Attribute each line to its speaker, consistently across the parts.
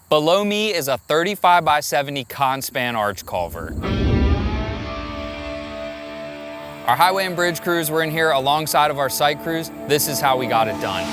Speaker 1: Below me is a 35 by 70 con-span arch culvert. Our highway and bridge crews were in here alongside of our site crews. This is how we got it done.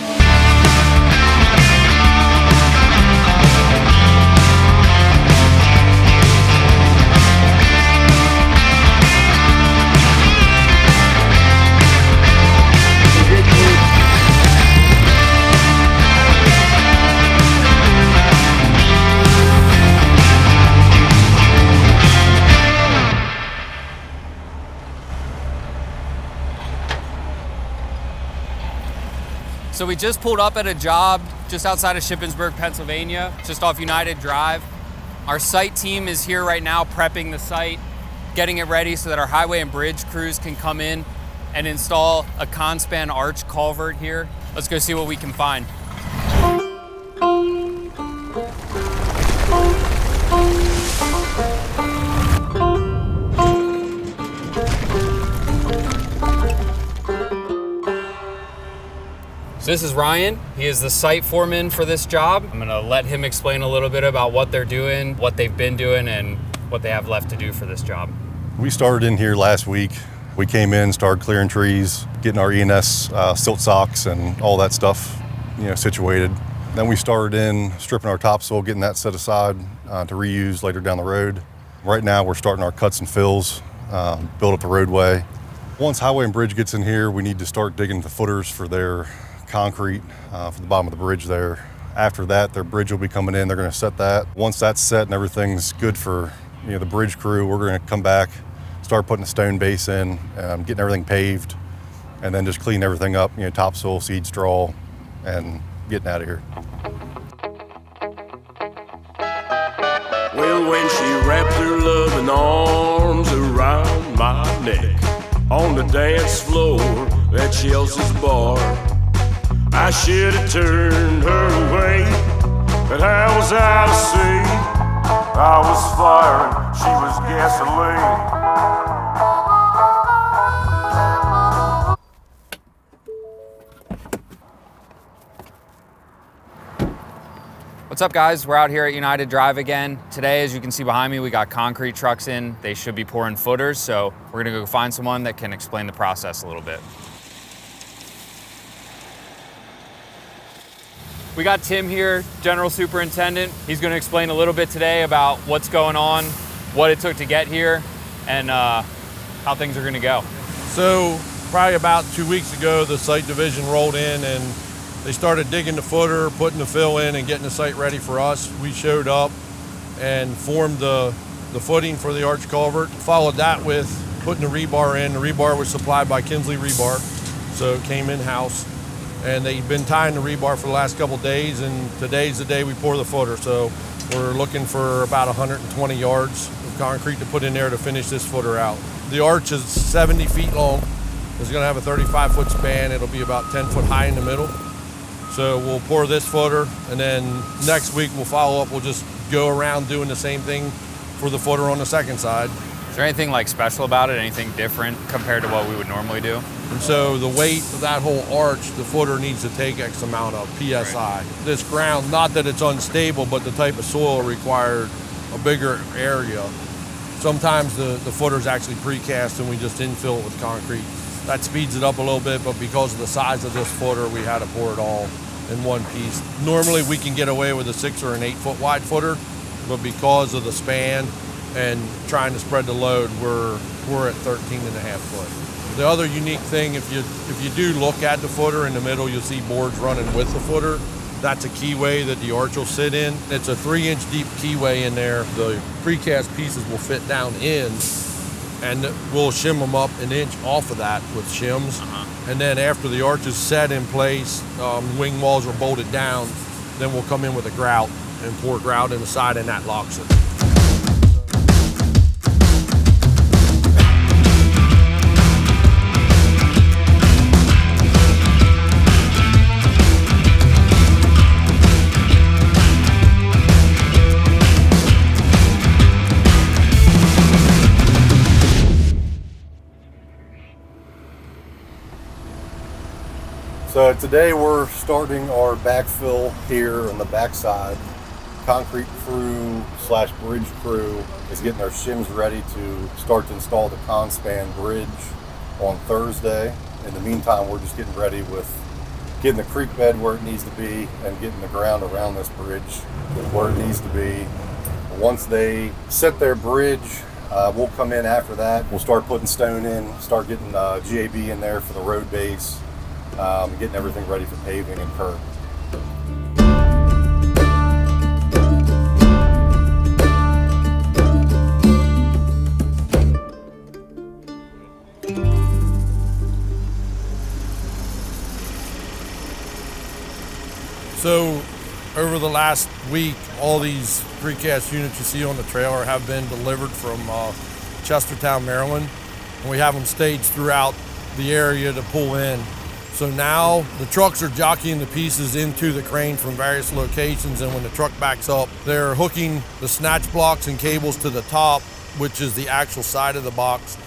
Speaker 1: So we just pulled up at a job just outside of Shippensburg, Pennsylvania, just off United Drive. Our site team is here right now prepping the site, getting it ready so that our highway and bridge crews can come in and install a con-span arch culvert here. Let's go see what we can find. So this is Ryan. He is the site foreman for this job. I'm gonna let him explain a little bit about what they're doing, what they've been doing, and what they have left to do for this job.
Speaker 2: We started in here last week. We came in, started clearing trees, getting our ENS silt socks and all that stuff, situated. Then we started in stripping our topsoil, getting that set aside to reuse later down the road. Right now we're starting our cuts and fills, build up the roadway. Once highway and bridge gets in here, we need to start digging the footers for their concrete for the bottom of the bridge there. After that, their bridge will be coming in. They're going to set that. Once that's set and everything's good for the bridge crew, we're going to come back, start putting a stone base in, getting everything paved, and then just clean everything up, topsoil, seed, straw, and getting out of here.
Speaker 3: Well, when she wrapped her loving arms around my neck on the dance floor at Chelsea's bar, I should have turned her away, but how was I to see? I was fire and she was gasoline.
Speaker 1: What's up, guys? We're out here at United Drive again. Today, as you can see behind me, we got concrete trucks in. They should be pouring footers, so we're gonna go find someone that can explain the process a little bit. We got Tim here, General Superintendent. He's gonna explain a little bit today about what's going on, what it took to get here, and how things are gonna go.
Speaker 4: So probably about 2 weeks ago, the site division rolled in and they started digging the footer, putting the fill in and getting the site ready for us. We showed up and formed the footing for the arch culvert. Followed that with putting the rebar in. The rebar was supplied by Kinsley rebar, so it came in-house. And they've been tying the rebar for the last couple days, and today's the day we pour the footer. So we're looking for about 120 yards of concrete to put in there to finish this footer out. The arch is 70 feet long. It's gonna have a 35-foot span. It'll be about 10 foot high in the middle. So we'll pour this footer, and then next week we'll follow up. We'll just go around doing the same thing for the footer on the second side.
Speaker 1: Is there anything special about it, anything different compared to what we would normally do?
Speaker 4: And so the weight of that whole arch, the footer needs to take X amount of PSI. Right. This ground, not that it's unstable, but the type of soil required a bigger area. Sometimes the footer's actually precast and we just infill it with concrete. That speeds it up a little bit, but because of the size of this footer, we had to pour it all in one piece. Normally we can get away with a 6 or an 8 foot wide footer, but because of the span and trying to spread the load, we're at 13.5 foot. The other unique thing, if you do look at the footer in the middle, you'll see boards running with the footer. That's a keyway that the arch will sit in. It's a 3-inch deep keyway in there. The precast pieces will fit down in, and we'll shim them up an inch off of that with shims. And then after the arch is set in place, wing walls are bolted down, then we'll come in with a grout and pour grout in the side, and that locks it.
Speaker 2: So today we're starting our backfill here on the backside. concrete crew slash bridge crew is getting their shims ready to start to install the Conspan bridge on Thursday. In the meantime, we're just getting ready with getting the creek bed where it needs to be and getting the ground around this bridge where it needs to be. Once they set their bridge, we'll come in after that. We'll start putting stone in, start getting GAB in there for the road base, getting everything ready for paving and curb.
Speaker 4: So over the last week, all these precast units you see on the trailer have been delivered from Chestertown, Maryland, and we have them staged throughout the area to pull in. So now the trucks are jockeying the pieces into the crane from various locations, and when the truck backs up, they're hooking the snatch blocks and cables to the top, which is the actual side of the box,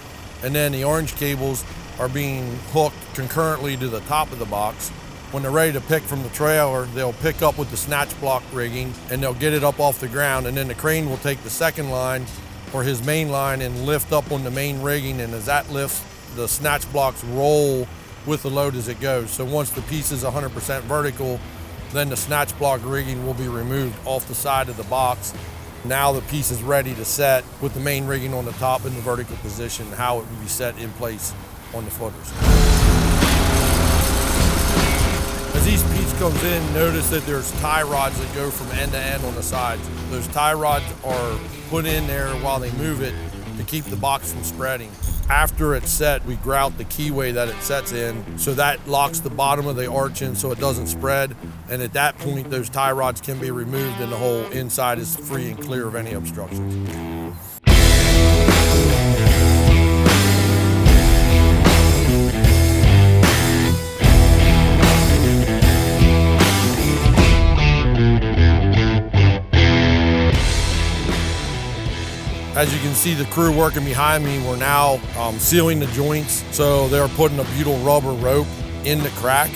Speaker 4: and then the orange cables are being hooked concurrently to the top of the box. When they're ready to pick from the trailer, they'll pick up with the snatch block rigging and they'll get it up off the ground, and then the crane will take the second line or his main line and lift up on the main rigging, and as that lifts, the snatch blocks roll with the load as it goes. So once the piece is 100% vertical, then the snatch block rigging will be removed off the side of the box. Now the piece is ready to set with the main rigging on the top in the vertical position, how it will be set in place on the footers. As each piece comes in, notice that there's tie rods that go from end to end on the sides. Those tie rods are put in there while they move it to keep the box from spreading. After it's set, we grout the keyway that it sets in, so that locks the bottom of the arch in so it doesn't spread. And at that point, those tie rods can be removed and the whole inside is free and clear of any obstructions. As you can see, the crew working behind me, we're now sealing the joints. So they're putting a butyl rubber rope in the crack.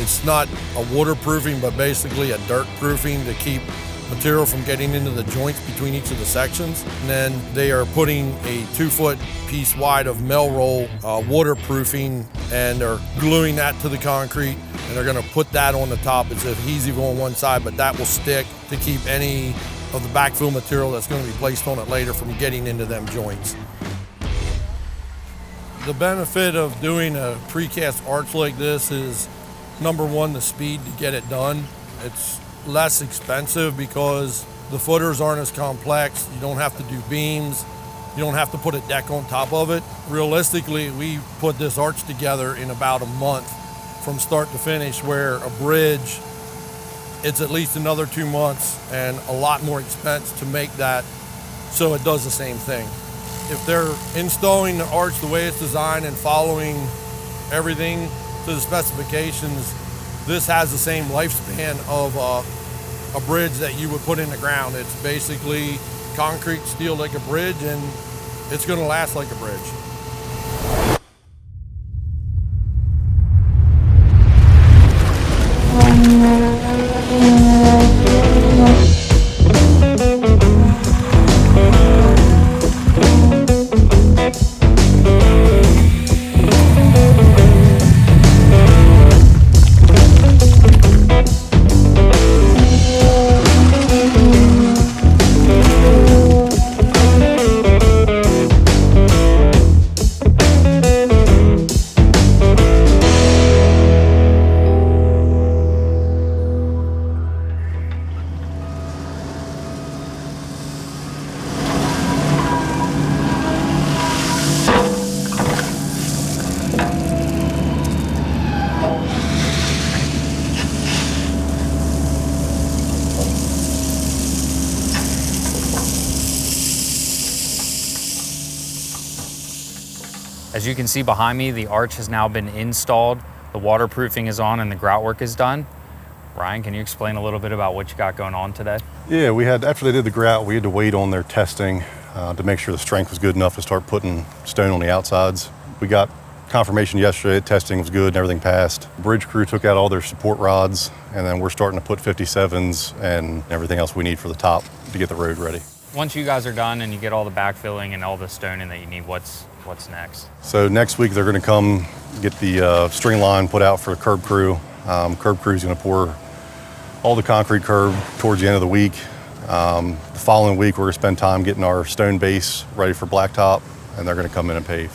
Speaker 4: It's not a waterproofing, but basically a dirt proofing to keep material from getting into the joints between each of the sections. And then they are putting a 2-foot piece wide of Melroll waterproofing, and they're gluing that to the concrete, and they're gonna put that on the top. It's adhesive on one side, but that will stick to keep any of the backfill material that's gonna be placed on it later from getting into them joints. The benefit of doing a precast arch like this is, number one, the speed to get it done. It's less expensive because the footers aren't as complex. You don't have to do beams. You don't have to put a deck on top of it. Realistically, we put this arch together in about a month from start to finish, where a bridge, it's at least another 2 months and a lot more expense to make that so it does the same thing. If they're installing the arch the way it's designed and following everything to the specifications, this has the same lifespan of a bridge that you would put in the ground. It's basically concrete steel like a bridge, and it's gonna last like a bridge.
Speaker 1: As you can see behind me, the arch has now been installed, the waterproofing is on, and the grout work is done. Ryan, can you explain a little bit about what you got going on today?
Speaker 2: Yeah, after they did the grout, we had to wait on their testing to make sure the strength was good enough to start putting stone on the outsides. We got confirmation yesterday that testing was good and everything passed. Bridge crew took out all their support rods, and then we're starting to put 57s and everything else we need for the top to get the road ready.
Speaker 1: Once you guys are done and you get all the backfilling and all the stoning that you need, what's next?
Speaker 2: So next week they're going to come get the string line put out for the curb crew. Curb crew's going to pour all the concrete curb towards the end of the week. The following week we're going to spend time getting our stone base ready for blacktop, and they're going to come in and pave.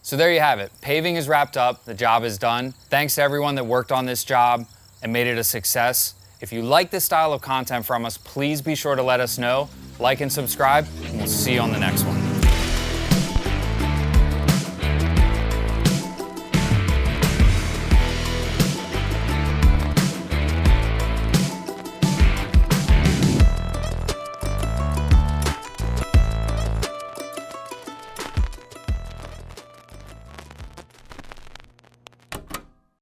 Speaker 1: So there you have it. Paving is wrapped up. The job is done. Thanks to everyone that worked on this job and made it a success. If you like this style of content from us, please be sure to let us know. Like and subscribe, and we'll see you on the next one.